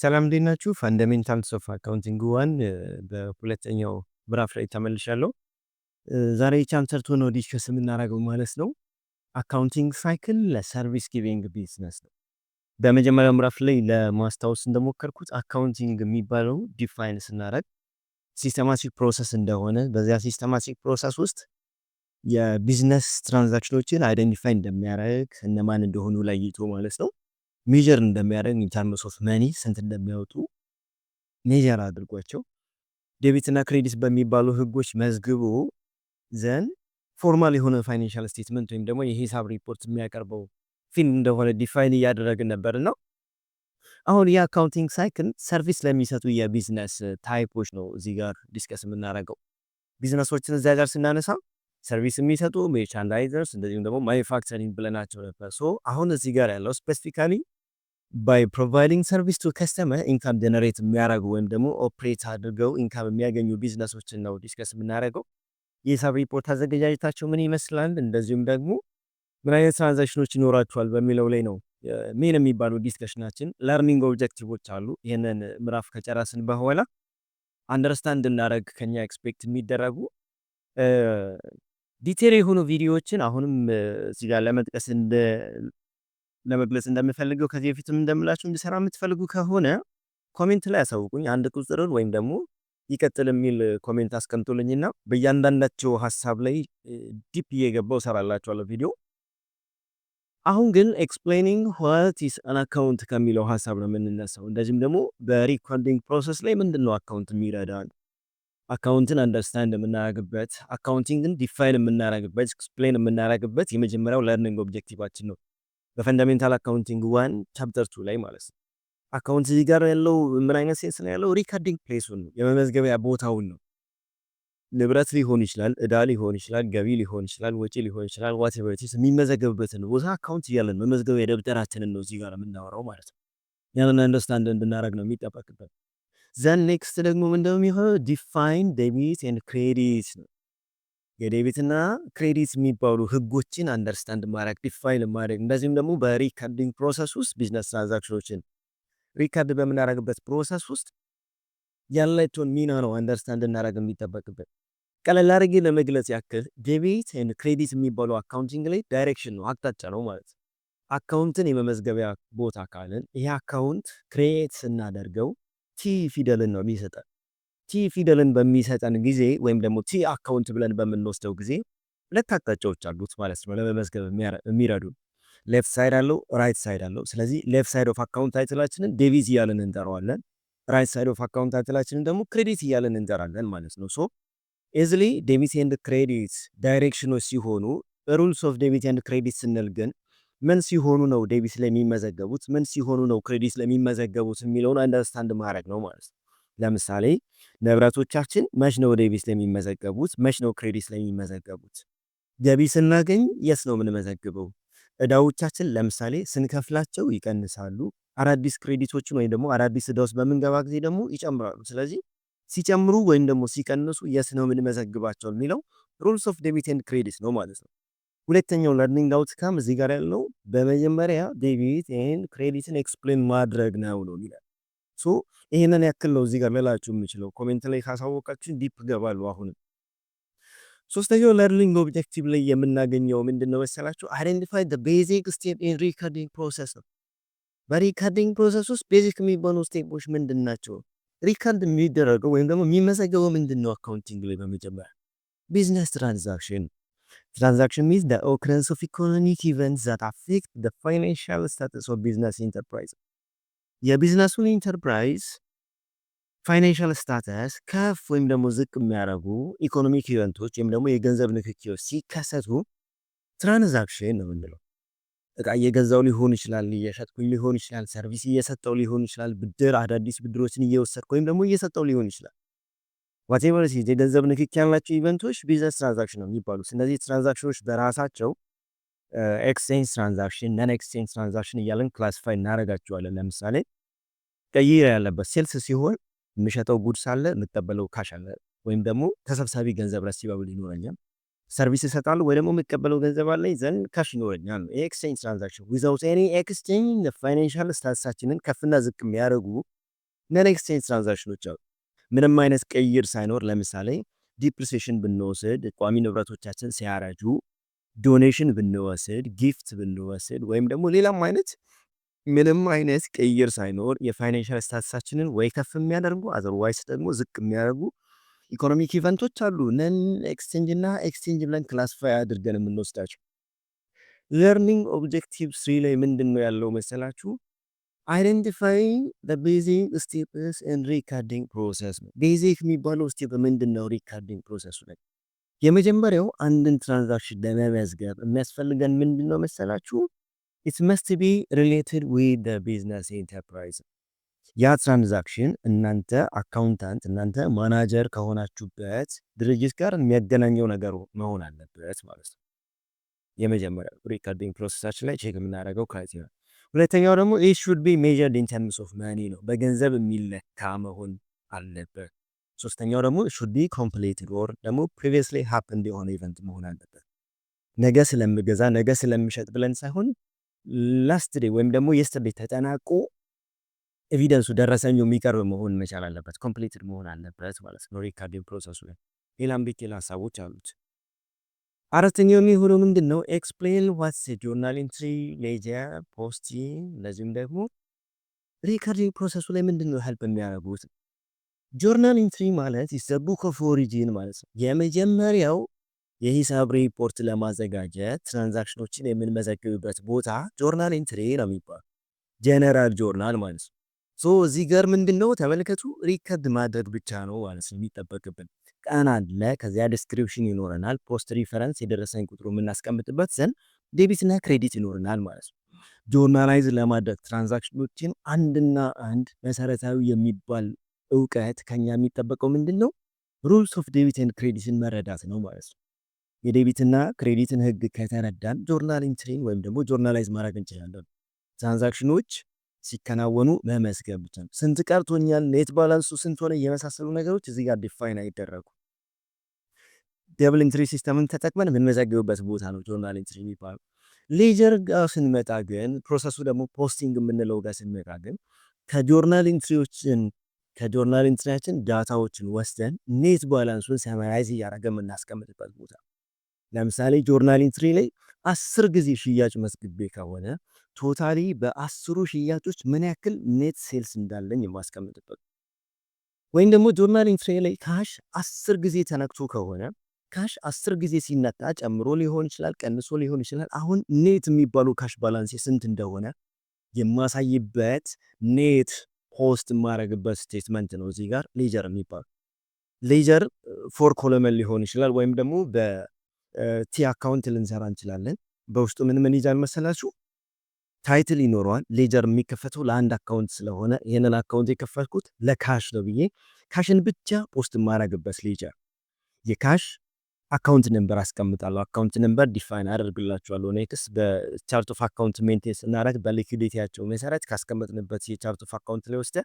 ሰላም እንዴት ናችሁ? ፋንዳሜንታልስ ኦፍ አካውንቲንግ ዋን በሁለተኛው ምዕራፍ ላይ ተመልሻለሁ። ዛሬ ቻፕተር 2 ነው ዲስከስ የምናደርገው ማለት ነው። አካውንቲንግ ሳይክል ለሰርቪስ ጊቪንግ ቢዝነስ ነው። በመጀመሪያው ምዕራፍ ላይ ለማስታወስ እንደሞከርኩት አካውንቲንግ የሚባለው ዲፋይን ስናደርግ ሲስተማቲክ ፕሮሰስ እንደሆነ በዚያ ሲስተማቲክ ፕሮሰስ ውስጥ የቢዝነስ ትራንዛክሽኖችን አይደንቲፋይ እንደሚያደርግ እነማን እንደሆኑ ለይቶ ማለት ነው ሜጀር እንደሚያደርግ ኢን ተርምስ ኦፍ መኒ ስንት እንደሚያወጡ ሜጀር አድርጓቸው ዴቢት እና ክሬዲት በሚባሉ ህጎች መዝግቦ ዘን ፎርማል የሆነ ፋይናንሻል ስቴትመንት ወይም ደግሞ የሂሳብ ሪፖርት የሚያቀርበው ፊልም እንደሆነ ዲፋይን እያደረግን ነበርና አሁን የአካውንቲንግ ሳይክል ሰርቪስ ለሚሰጡ የቢዝነስ ታይፖች ነው እዚህ ጋር ዲስከስ የምናደርገው። ቢዝነሶችን እዚያ ጋር ስናነሳ ሰርቪስ የሚሰጡ ሜርቻንዳይዘርስ እንደዚሁም ደግሞ ማኒፋክቸሪንግ ብለናቸው ነበር። ሶ አሁን እዚህ ጋር ያለው ስፔሲፊካሊ ባይ ፕሮቫይዲንግ ሰርቪስ ቱ ከስተመር ኢንካም ጀነሬት የሚያደርጉ ወይም ደግሞ ኦፕሬት አድርገው ኢንካም የሚያገኙ ቢዝነሶችን ነው ዲስከስ የምናደርገው። የሂሳብ ሪፖርት አዘገጃጀታቸው ምን ይመስላል፣ እንደዚሁም ደግሞ ምን አይነት ትራንዛክሽኖች ይኖራቸዋል በሚለው ላይ ነው ሜን የሚባሉ ዲስከሽናችን። ለርኒንግ ኦብጀክቲቮች አሉ። ይህንን ምዕራፍ ከጨረስን በኋላ አንደርስታንድ እናደርግ ከኛ ኤክስፔክት የሚደረጉ ዲቴል የሆኑ ቪዲዮዎችን አሁንም እዚህ ጋር ለመግለጽ እንደምፈልገው ከዚህ በፊትም እንደምላችሁ እንድሰራ የምትፈልጉ ከሆነ ኮሜንት ላይ አሳውቁኝ። አንድ ቁጥርን ወይም ደግሞ ይቀጥል የሚል ኮሜንት አስቀምጡልኝና በእያንዳንዳቸው ሀሳብ ላይ ዲፕ እየገባው እሰራላችኋለሁ ቪዲዮ። አሁን ግን ኤክስፕሌኒንግ ዋት ኢዝ አን አካውንት ከሚለው ሀሳብ ነው የምንነሳው። እንደዚህም ደግሞ በሪኮርዲንግ ፕሮሰስ ላይ ምንድነው አካውንት የሚረዳን፣ አካውንትን አንደርስታንድ የምናደርግበት፣ አካውንቲንግን ዲፋይን የምናደርግበት፣ ኤክስፕሌን የምናደርግበት የመጀመሪያው ለርኒንግ ኦብጀክቲቫችን ነው በፈንዳሜንታል አካውንቲንግ 1 ቻፕተር 2 ላይ ማለት ነው። አካውንት እዚህ ጋር ያለው ምን አይነት ሴንስ ነው ያለው? ሪካርዲንግ ፕሌሱን ነው፣ የመመዝገቢያ ቦታውን ነው። ንብረት ሊሆን ይችላል፣ እዳ ሊሆን ይችላል፣ ገቢ ሊሆን ይችላል፣ ወጪ ሊሆን ይችላል። ዋትኤቨር ኢት ኢዝ የሚመዘገብበትን ቦታ አካውንት እያለን መመዝገቢያ ደብተራችንን ነው እዚህ ጋር የምናወራው ማለት ነው። ያንን አንደርስታንድ እንድናደርግ ነው የሚጠበቅበት። ዘን ኔክስት ደግሞ ምንድነው የሚሆነው? ዲፋይን ዴቢት ኤንድ ክሬዲት ነው። የዴቢት እና ክሬዲት የሚባሉ ህጎችን አንደርስታንድ ማድረግ ዲፋይን ማድረግ፣ እንደዚህም ደግሞ በሪካርዲንግ ፕሮሰስ ውስጥ ቢዝነስ ትራንዛክሽኖችን ሪካርድ በምናደርግበት ፕሮሰስ ውስጥ ያላቸውን ሚና ነው አንደርስታንድ እናደርግ የሚጠበቅበት። ቀለል አድርጌ ለመግለጽ ያክል ዴቢት ኤንድ ክሬዲት የሚባሉ አካውንቲንግ ላይ ዳይሬክሽን ነው፣ አቅጣጫ ነው ማለት ነው። አካውንትን የመመዝገቢያ ቦታ ካልን ይሄ አካውንት ክሬት ስናደርገው ቲ ፊደልን ነው የሚሰጠን። ቲ ፊደልን በሚሰጠን ጊዜ ወይም ደግሞ ቲ አካውንት ብለን በምንወስደው ጊዜ ሁለት አቅጣጫዎች አሉት ማለት ነው ለመመዝገብ የሚረዱ። ሌፍት ሳይድ አለው፣ ራይት ሳይድ አለው። ስለዚህ ሌፍት ሳይድ ኦፍ አካውንት ታይትላችንን ዴቢት እያለን እንጠራዋለን። ራይት ሳይድ ኦፍ አካውንት ታይትላችንን ደግሞ ክሬዲት እያለን እንጠራለን ማለት ነው። ሶ ኢዝሊ ዴቢት ኤንድ ክሬዲት ዳይሬክሽኖች ሲሆኑ ሩልስ ኦፍ ዴቢት ኤንድ ክሬዲት ስንል ግን ምን ሲሆኑ ነው ዴቢት ላይ የሚመዘገቡት፣ ምን ሲሆኑ ነው ክሬዲት ላይ የሚመዘገቡት የሚለውን አንደርስታንድ ማድረግ ነው ማለት ነው። ለምሳሌ ንብረቶቻችን መች ነው ዴቢት ላይ የሚመዘገቡት፣ መች ነው ክሬዲት ላይ የሚመዘገቡት? ገቢ ስናገኝ የት ነው የምንመዘግበው? እዳዎቻችን ለምሳሌ ስንከፍላቸው ይቀንሳሉ። አዳዲስ ክሬዲቶችን ወይም ደግሞ አዳዲስ እዳ ውስጥ በምንገባ ጊዜ ደግሞ ይጨምራሉ። ስለዚህ ሲጨምሩ ወይም ደግሞ ሲቀንሱ የት ነው የምንመዘግባቸው የሚለው ሩልስ ኦፍ ዴቢት ኤንድ ክሬዲት ነው ማለት ነው። ሁለተኛው ለርኒንግ አውትካም እዚህ ጋር ያለው በመጀመሪያ ዴቢት ኤንድ ክሬዲትን ኤክስፕሌን ማድረግ ነው የሚለው። ሶ ይሄንን ያክል ነው እዚህ ጋር ልላችሁ የምችለው። ኮሜንት ላይ ካሳወቃችሁ ዲፕ ገባለሁ። አሁንም ሶስተኛው ለርኒንግ ኦብጀክቲቭ ላይ የምናገኘው ምንድነው መሰላችሁ? አይደንቲፋይ ዘ ቤዚክ ስቴፕ ኢን ሪካርዲንግ ፕሮሰስ ነው። በሪካርዲንግ ፕሮሰስ ውስጥ ቤዚክ የሚባሉ ስቴፖች ምንድን ናቸው? ሪካርድ የሚደረገው ወይም ደግሞ የሚመዘገበው ምንድነው? አካውንቲንግ ላይ በመጀመሪያ ቢዝነስ ትራንዛክሽን means the occurrence of economic events that affect the financial status of business enterprise. የቢዝነሱን ኢንተርፕራይዝ ፋይናንሻል ስታተስ ከፍ ወይም ደግሞ ዝቅ የሚያደርጉ ኢኮኖሚክ ኢቨንቶች ወይም ደግሞ የገንዘብ ንክኪዎች ሲከሰቱ ትራንዛክሽን ነው የምንለው። እቃ እየገዛው ሊሆን ይችላል፣ እየሸጥኩኝ ሊሆን ይችላል፣ ሰርቪስ እየሰጠው ሊሆን ይችላል፣ ብድር አዳዲስ ብድሮችን እየወሰድኩ ወይም ደግሞ እየሰጠው ሊሆን ይችላል። ዋቴቨር ሲዝ የገንዘብ ንክኪ ያላቸው ኢቨንቶች ቢዝነስ ትራንዛክሽን ነው የሚባሉት። እነዚህ ትራንዛክሽኖች በራሳቸው ኤክስቼንጅ ትራንዛክሽን፣ ነን ኤክስቼንጅ ትራንዛክሽን እያለን ክላሲፋይ እናደርጋቸዋለን። ለምሳሌ ቀይር ያለበት ሴልስ ሲሆን የምሸጠው ጉድስ አለ፣ የምቀበለው ካሽ አለ፣ ወይም ደግሞ ተሰብሳቢ ገንዘብ ረሲቫብል ይኖረኛል። ሰርቪስ እሰጣለሁ ወይ ደግሞ የምቀበለው ገንዘብ አለ፣ ዘን ካሽ ይኖረኛል። ኤክስቼንጅ ትራንዛክሽን ዊዛውት ኤኒ ኤክስቼንጅ ፋይናንሻል ስታተሳችንን ከፍና ዝቅ የሚያደርጉ ነን ኤክስቼንጅ ትራንዛክሽኖች አሉ። ምንም አይነት ቅይር ሳይኖር ለምሳሌ ዲፕሪሲዬሽን ብንወስድ፣ ቋሚ ንብረቶቻችን ሲያረጁ ዶኔሽን ብንወስድ፣ ጊፍት ብንወስድ ወይም ደግሞ ሌላም አይነት ምንም አይነት ቅይር ሳይኖር የፋይናንሻል ስታተሳችንን ወይ ከፍ የሚያደርጉ አዘርዋይስ ደግሞ ዝቅ የሚያደርጉ ኢኮኖሚክ ኢቨንቶች አሉ። ነን ኤክስቼንጅ እና ኤክስቼንጅ ብለን ክላሲፋይ አድርገን የምንወስዳቸው። ለርኒንግ ኦብጀክቲቭ 3 ላይ ምንድን ነው ያለው መሰላችሁ? አይደንቲፋይንግ ዘ ቤዚክ ስቴፕስ ኤንድ ሪካርዲንግ ፕሮሰስ ነው። ቤዚክ የሚባለው ስቴፕ ምንድን ነው? ሪካርዲንግ ፕሮሰሱ ላይ የመጀመሪያው አንድን ትራንዛክሽን ለመመዝገብ የሚያስፈልገን ምንድን ነው መሰላችሁ? ኢት መስት ቢ ሪሌትድ ዊዝ ዘ ቢዝነስ ኢንተርፕራይዝ። ያ ትራንዛክሽን እናንተ አካውንታንት፣ እናንተ ማናጀር ከሆናችሁበት ድርጅት ጋር የሚያገናኘው ነገር መሆን አለበት ማለት ነው። የመጀመሪያው ሪካርዲንግ ፕሮሰሳችን ላይ ቼክ የምናደርገው ከዚህ ነው። ሁለተኛው ደግሞ ኢት ሹድ ቢ ሜዠርድ ኢን ተርምስ ኦፍ መኒ ነው። በገንዘብ የሚለካ መሆን አለበት። ሶስተኛው ደግሞ ሹድ ቢ ኮምፕሊትድ ኦር ደግሞ ፕሪቪየስሊ ሃፕንድ የሆነ ኢቨንት መሆን አለበት። ነገ ስለምገዛ ነገ ስለምሸጥ ብለን ሳይሆን ላስት ዴይ ወይም ደግሞ የስተርዴይ ተጠናቆ ኤቪደንሱ ደረሰኙ የሚቀርብ መሆን መቻል አለበት። ኮምፕሊትድ መሆን አለበት ማለት ነው ሪካርዲንግ ፕሮሰሱ ላይ። ሌላም ዲቴል ሀሳቦች አሉት። አራተኛው የሚሆነው ምንድን ነው? ኤክስፕሌን ዋትስ ጆርናል ኢንትሪ፣ ሌጀር፣ ፖስቲንግ። እነዚህም ደግሞ ሪካርዲንግ ፕሮሰሱ ላይ ምንድን ነው ሄልፕ የሚያደርጉት? ጆርናል ኢንትሪ ማለት ኢዝ ዘ ቡክ ኦፍ ኦሪጂን ማለት ነው። የመጀመሪያው የሂሳብ ሪፖርት ለማዘጋጀት ትራንዛክሽኖችን የምንመዘግብበት ቦታ ጆርናል ኢንትሪ ነው የሚባለው። ጀነራል ጆርናል ማለት ነው። ሶ እዚህ ጋር ምንድን ነው ተመልከቱ፣ ሪከርድ ማድረግ ብቻ ነው ማለት ነው የሚጠበቅብን። ቀን አለ፣ ከዚያ ዲስክሪፕሽን ይኖረናል፣ ፖስት ሪፈረንስ የደረሰኝ ቁጥሩ የምናስቀምጥበት ዘንድ ዴቢት እና ክሬዲት ይኖረናል ማለት ነው። ጆርናላይዝ ለማድረግ ትራንዛክሽኖችን አንድና አንድ መሰረታዊ የሚባል እውቀት ከኛ የሚጠበቀው ምንድን ነው? ሩልስ ኦፍ ዴቢት ኤንድ ክሬዲትን መረዳት ነው ማለት ነው። የዴቢትና ክሬዲትን ህግ ከተረዳን ጆርናል ኢንትሪን ወይም ደግሞ ጆርናላይዝ ማድረግ እንችላለን። ትራንዛክሽኖች ሲከናወኑ መመዝገብ ብቻ ነው። ስንት ቀርቶኛል፣ ኔት ባላንሱ ስንት ሆነ፣ የመሳሰሉ ነገሮች እዚህ ጋር ዲፋይን አይደረጉ። ደብል ኢንትሪ ሲስተምን ተጠቅመን የምንመዘግብበት ቦታ ነው ጆርናል ኢንትሪ የሚባለው። ሌጀር ጋር ስንመጣ ግን ፕሮሰሱ ደግሞ ፖስቲንግ የምንለው ጋር ስንመጣ ግን ከጆርናል ኢንትሪያችን ዳታዎችን ወስደን ኔት ባላንሱን ሰማራይዝ እያደረገ የምናስቀምጥበት ቦታ። ለምሳሌ ጆርናል ኢንትሪ ላይ 10 ጊዜ ሽያጭ መስግቤ ከሆነ ቶታሊ በ10ሩ ሽያጮች ምን ያክል ኔት ሴልስ እንዳለኝ የማስቀምጥበት። ወይም ደግሞ ጆርናል ኢንትሪ ላይ ካሽ 10 ጊዜ ተነክቶ ከሆነ ካሽ 10 ጊዜ ሲነካ ጨምሮ ሊሆን ይችላል፣ ቀንሶ ሊሆን ይችላል። አሁን ኔት የሚባለው ካሽ ባላንስ ስንት እንደሆነ የማሳይበት ኔት ፖስት የማረግበት ስቴትመንት ነው እዚህ ጋር ሌጀር የሚባለው። ሌጀር ፎር ኮለመን ሊሆን ይችላል ወይም ደግሞ ቲ አካውንት ልንሰራ እንችላለን። በውስጡ ምን ይዛል መሰላችሁ? ታይትል ይኖረዋል። ሌጀር የሚከፈተው ለአንድ አካውንት ስለሆነ ይህንን አካውንት የከፈትኩት ለካሽ ነው ብዬ ካሽን ብቻ ፖስት የማረግበት ሌጀር። የካሽ አካውንት ነምበር አስቀምጣለሁ። አካውንት ነምበር ዲፋይን አደርግላችኋለሁ። ኔክስት በቻርት ኦፍ አካውንት ሜንቴን ስናደርግ በሊኩዲቲያቸው መሰረት ካስቀመጥንበት የቻርት ኦፍ አካውንት ላይ ወስደ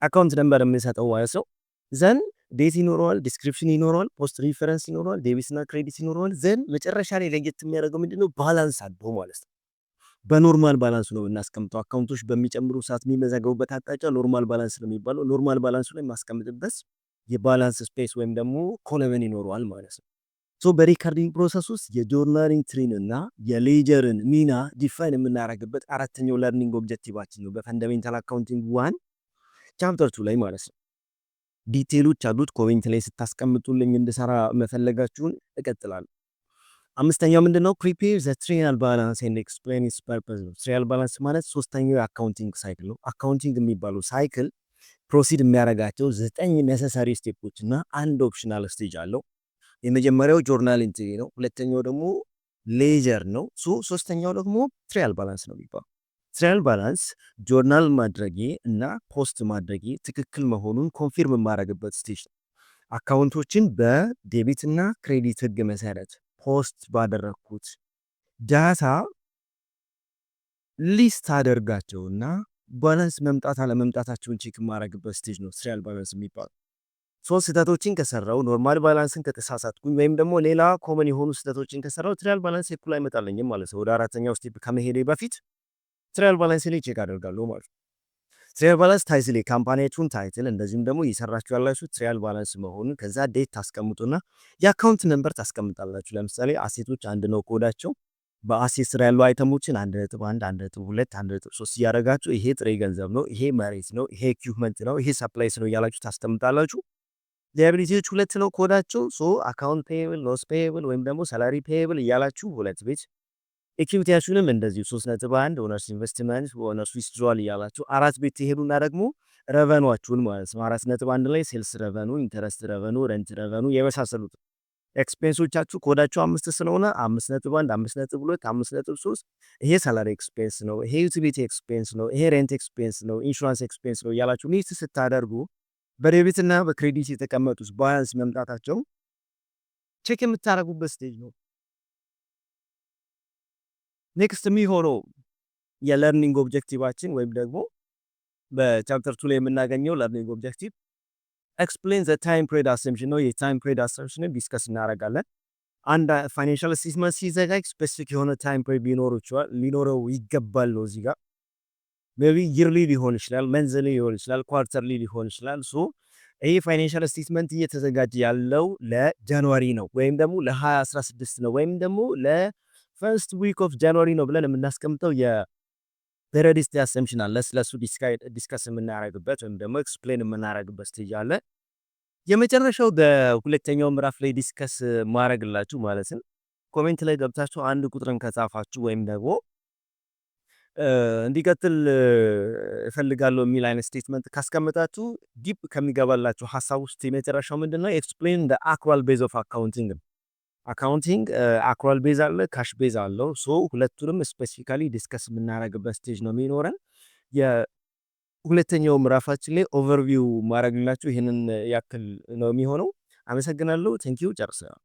አካውንት ነምበር የምንሰጠው ማለት ነው። ዘን ዴት ይኖረዋል፣ ዲስክሪፕሽን ይኖረዋል፣ ፖስት ሪፈረንስ ይኖረዋል፣ ዴቢት እና ክሬዲት ይኖረዋል። ዘን መጨረሻ ላይ ለየት የሚያደርገው ምንድነው? ባላንስ አለው ማለት ነው። በኖርማል ባላንስ ነው እናስቀምጠው። አካውንቶች በሚጨምሩ ሰዓት የሚመዘገቡበት አቅጣጫ ኖርማል ባላንስ ነው የሚባለው። ኖርማል ባላንሱ ላይ ማስቀምጥበት የባላንስ ስፔስ ወይም ደግሞ ኮለመን ይኖረዋል ማለት ነው። ሶ በሪካርዲንግ ፕሮሰስ ውስጥ የጆርናል ኢንትሪን እና የሌጀርን ሚና ዲፋይን የምናደርግበት አራተኛው ለርኒንግ ኦብጀክቲቫችን ነው በፈንዳሜንታል አካውንቲንግ 1 ቻፕተር 2 ላይ ማለት ነው። ዲቴሎች አሉት። ኮሜንት ላይ ስታስቀምጡልኝ እንድሰራ መፈለጋችሁን እቀጥላለሁ። አምስተኛው ምንድነው? ፕሪፔር ዘ ትሪያል ባላንስ ኤንድ ኤክስፕሌን ኢትስ ፐርፐዝ ነው። ትሪያል ባላንስ ማለት ሶስተኛው የአካውንቲንግ ሳይክል ነው። አካውንቲንግ የሚባለው ሳይክል ፕሮሲድ የሚያደርጋቸው 9 ኔሰሰሪ ስቴፖች እና አንድ ኦፕሽናል ስቴጅ አለው። የመጀመሪያው ጆርናል ኢንትሪ ነው። ሁለተኛው ደግሞ ሌጀር ነው። ሶስተኛው ደግሞ ትሪያል ባላንስ ነው የሚባለው። ትሪያል ባላንስ ጆርናል ማድረጌ እና ፖስት ማድረጌ ትክክል መሆኑን ኮንፊርም የማደርግበት ስቴጅ ነው። አካውንቶችን በዴቢት እና ክሬዲት ህግ መሰረት ፖስት ባደረግኩት ዳታ ሊስት አደርጋቸውና ባላንስ መምጣት አለመምጣታቸውን ቼክ የማደርግበት ስቴጅ ነው ትሪያል ባላንስ የሚባለው። ሶስት ስህተቶችን ከሰራው ኖርማል ባላንስን ከተሳሳትኩኝ ወይም ደግሞ ሌላ ኮመን የሆኑ ስህተቶችን ከሰራው ትሪያል ባላንስ እኩል አይመጣልኝም ማለት ነው። ወደ አራተኛው ስቴፕ ከመሄዴ በፊት ትሪያል ባላንስ ላይ ቼክ አደርጋለሁ ማለት ነው። ትራያል ባላንስ ታይትል የካምፓኒያችሁን ታይትል እንደዚሁም ደግሞ እየሰራችሁ ያላችሁት ትራያል ባላንስ መሆኑን ከዛ ዴት ታስቀምጡና የአካውንት ነምበር ታስቀምጣላችሁ። ለምሳሌ አሴቶች አንድ ነው ኮዳቸው በአሴት ስር ያሉ አይተሞችን 1.1 1.2 1.3 እያደረጋችሁ ይሄ ጥሬ ገንዘብ ነው፣ ይሄ መሬት ነው፣ ይሄ ኢኩዊፕመንት ነው፣ ይሄ ሰፕላይስ ነው እያላችሁ ታስቀምጣላችሁ። ሊያቢሊቲዎች ሁለት ነው ኮዳቸው አካውንት ፔየብል ሎስ ፔየብል ወይም ደግሞ ሳላሪ ፔየብል እያላችሁ ሁለት ቤት ኢኩዊቲያችሁንም እንደዚሁ 3.1 ኦነርስ ኢንቨስትመንት ኦነርስ ዊዝድሮዋል እያላችሁ አራት ቤት ትሄዱና ደግሞ ረቨኗችሁን ማለት ነው 4.1 ላይ ሴልስ ረቨኑ፣ ኢንተረስት ረቨኑ፣ ረንት ረቨኑ የመሳሰሉት ኤክስፔንሶቻችሁ ኮዳቸው 5 ስለሆነ 5.1 5.2 5.3 ይሄ ሳላሪ ኤክስፔንስ ነው፣ ይሄ ዩቲሊቲ ኤክስፔንስ ነው፣ ይሄ ሬንት ኤክስፔንስ ነው፣ ኢንሹራንስ ኤክስፔንስ ነው እያላችሁ ሊስት ስታደርጉ በዴቢትና በክሬዲት የተቀመጡት ባላንስ መምጣታቸው ቼክ የምታደርጉበት ስቴጅ ነው። ኔክስት የሚሆነው የለርኒንግ ኦብጀክቲቫችን ወይም ደግሞ በቻፕተር 2 ላይ የምናገኘው ለርኒንግ ኦብጀክቲቭ ኤክስፕሌን ዘ ታይም ፕሬድ አሰምፕሽን ነው። የታይም ፕሬድ አሰምፕሽንን ዲስከስ እናደርጋለን። አንድ ፋይናንሻል ስቴትመንት ሲዘጋጅ ስፔሲፊክ የሆነ ታይም ፕሬድ ሊኖረው ይገባል ነው። እዚህ ጋር ሜቢ ይርሊ ሊሆን ይችላል፣ መንዝሊ ሊሆን ይችላል፣ ኳርተርሊ ሊሆን ይችላል። ሶ ይህ ፋይናንሻል ስቴትመንት እየተዘጋጀ ያለው ለጃንዋሪ ነው ወይም ደግሞ ለ2016 ነው ወይም ደግሞ ለፈርስት ዊክ ኦፍ ጃንዋሪ ነው ብለን የምናስቀምጠው ፔሪዮዲሲቲ አሰምፕሽን አለ። ስለሱ ዲስከስ የምናደርግበት ወይም ደግሞ ኤክስፕሌን የምናደርግበት ስቴጅ አለ። የመጨረሻው በሁለተኛው ምዕራፍ ላይ ዲስከስ ማድረግላችሁ ማለት ነው። ኮሜንት ላይ ገብታችሁ አንድ ቁጥርን ከጻፋችሁ ወይም ደግሞ እንዲቀጥል እፈልጋለሁ የሚል አይነት ስቴትመንት ካስቀመጣችሁ ዲፕ ከሚገባላችሁ ሀሳብ ውስጥ የመጨረሻው ምንድነው? ኤክስፕሌን ዘ አክሩዋል ቤዝ ኦፍ አካውንቲንግ። አካውንቲንግ አክሩዋል ቤዝ አለ፣ ካሽ ቤዝ አለው። ሶ ሁለቱንም ስፔሲፊካሊ ዲስከስ የምናደርግበት ስቴጅ ነው የሚኖረን። የሁለተኛው ምዕራፋችን ላይ ኦቨርቪው ማድረግላችሁ ይህንን ያክል ነው የሚሆነው። አመሰግናለሁ። ቴንኪዩ ጨርሰናል።